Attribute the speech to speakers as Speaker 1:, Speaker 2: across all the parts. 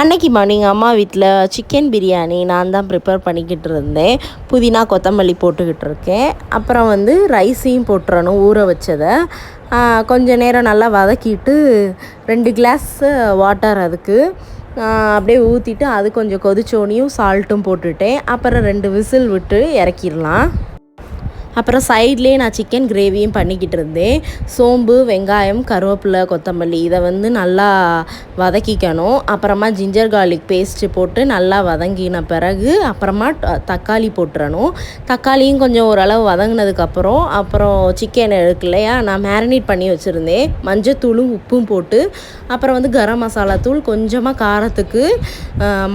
Speaker 1: அன்னைக்கு மார்னிங் அம்மா வீட்டில் சிக்கன் பிரியாணி நான் தான் ப்ரிப்பேர் பண்ணிக்கிட்டு இருந்தேன். புதினா கொத்தமல்லி போட்டுக்கிட்டு இருக்கேன். அப்புறம் ரைஸையும் போட்டுறணும், ஊற வச்சதை. கொஞ்சம் நேரம் நல்லா வதக்கிட்டு 2 கிளாஸ் வாட்டர் அதுக்கு அப்படியே ஊற்றிட்டு அது கொஞ்சம் கொதிச்சோனியும் சால்ட்டும் போட்டுட்டேன். அப்புறம் 2 விசில் விட்டு இறக்கிடலாம். அப்புறம் சைட்லேயே நான் சிக்கன் கிரேவியும் பண்ணிக்கிட்டு இருந்தேன். சோம்பு, வெங்காயம், கருவேப்பிலை, கொத்தமல்லி இதை நல்லா வதக்கிக்கணும். அப்புறமா ஜிஞ்சர் கார்லிக் பேஸ்ட்டு போட்டு நல்லா வதங்கின பிறகு அப்புறமா தக்காளி போட்டுறணும். தக்காளியும் கொஞ்சம் ஓரளவு வதங்கினதுக்கப்புறம் அப்புறம் சிக்கன் இருக்கு இல்லையா, நான் மேரினேட் பண்ணி வச்சுருந்தேன். மஞ்சத்தூளும் உப்பும் போட்டு அப்புறம் கரம் மசாலா தூள், கொஞ்சமாக காரத்துக்கு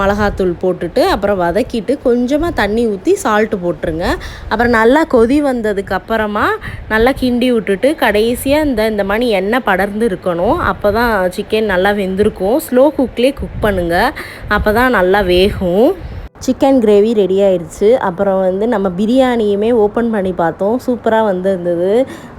Speaker 1: மிளகாத்தூள் போட்டுட்டு அப்புறம் வதக்கிட்டு கொஞ்சமாக தண்ணி ஊற்றி சால்ட்டு போட்டுருங்க. அப்புறம் நல்லா கொதி வந்ததுக்கப்புறமா நல்லா கிண்டி விட்டுட்டு கடைசியாக இந்த மணி எண்ணெய் படர்ந்து இருக்கணும். அப்போ தான் சிக்கன் நல்லா வெந்திருக்கும். ஸ்லோ குக்லேயே குக் பண்ணுங்கள், அப்போ தான் நல்லா வேகும். சிக்கன் கிரேவி ரெடி ஆயிடுச்சு. அப்புறம் நம்ம பிரியாணியுமே ஓப்பன் பண்ணி பார்த்தோம். சூப்பராக இருந்தது.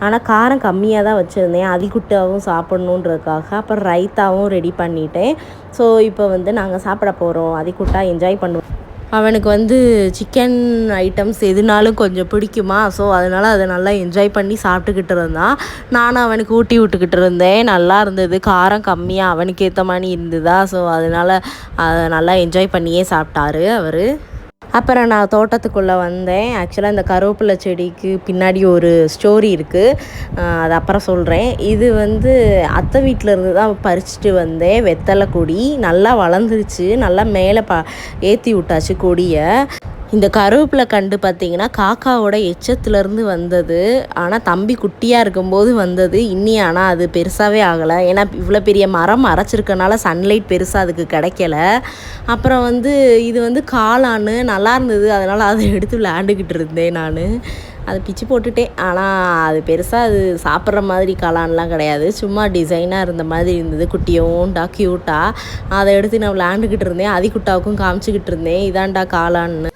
Speaker 1: ஆனால் காரம் கம்மியாக தான் வச்சுருந்தேன், அதிகுட்டாவும் சாப்பிட்ணுன்றதுக்காக. அப்புறம் ரைத்தாவும் ரெடி பண்ணிட்டேன். ஸோ இப்போ நாங்கள் சாப்பிட போகிறோம். அதிகுட்டா என்ஜாய் பண்ணுவோம். அவனுக்கு சிக்கன் ஐட்டம்ஸ் எதுனாலும் கொஞ்சம் பிடிக்குமா. ஸோ அதனால் அதை நல்லா என்ஜாய் பண்ணி சாப்பிட்டுக்கிட்டு இருந்தான். நானும் அவனுக்கு ஊட்டி விட்டுக்கிட்டு இருந்தேன். நல்லா இருந்தது, காரம் கம்மியாக அவனுக்கு ஏற்ற மாதிரி இருந்ததா. ஸோ அதனால் அதை நல்லா என்ஜாய் பண்ணியே சாப்பிட்டாரு அவர். அப்புறம் நான் தோட்டத்துக்குள்ளே வந்தேன். ஆக்சுவலாக இந்த கருவேப்பிலை செடிக்கு பின்னாடி ஒரு ஸ்டோரி இருக்குது, அது அப்புறம் சொல்கிறேன். இது அத்தை வீட்டில் இருந்து தான் பறிச்சுட்டு வந்தேன். வெத்தலை கொடி நல்லா வளர்ந்துருச்சு, நல்லா மேலே ஏற்றி விட்டாச்சு கொடியை. இந்த கருவேப்பிலை கண்டு பார்த்திங்கன்னா காக்காவோட எச்சத்துலேருந்து வந்தது. ஆனால் தம்பி குட்டியாக இருக்கும்போது வந்தது. ஆனால் அது பெருசாகவே ஆகலை. ஏன்னா இவ்வளோ பெரிய மரம் அரைச்சிருக்கனால சன்லைட் பெருசாக அதுக்கு கிடைக்கல. அப்புறம் இது காளான்னு நல்லா இருந்தது. அதனால் அதை எடுத்து விளையாண்டுக்கிட்டு இருந்தேன் நான். அதை பிச்சு போட்டுட்டேன். ஆனால் அது பெருசாக அது சாப்பிட்ற மாதிரி காளான்லாம் கிடையாது, சும்மா டிசைனாக இருந்த மாதிரி இருந்தது, குட்டியோண்டா க்யூட்டாக. அதை எடுத்து நான் விளையாண்டுக்கிட்டு இருந்தேன். அதிகுட்டாவுக்கும் காமிச்சிக்கிட்டு இருந்தேன், இதாண்டா காளான்னு.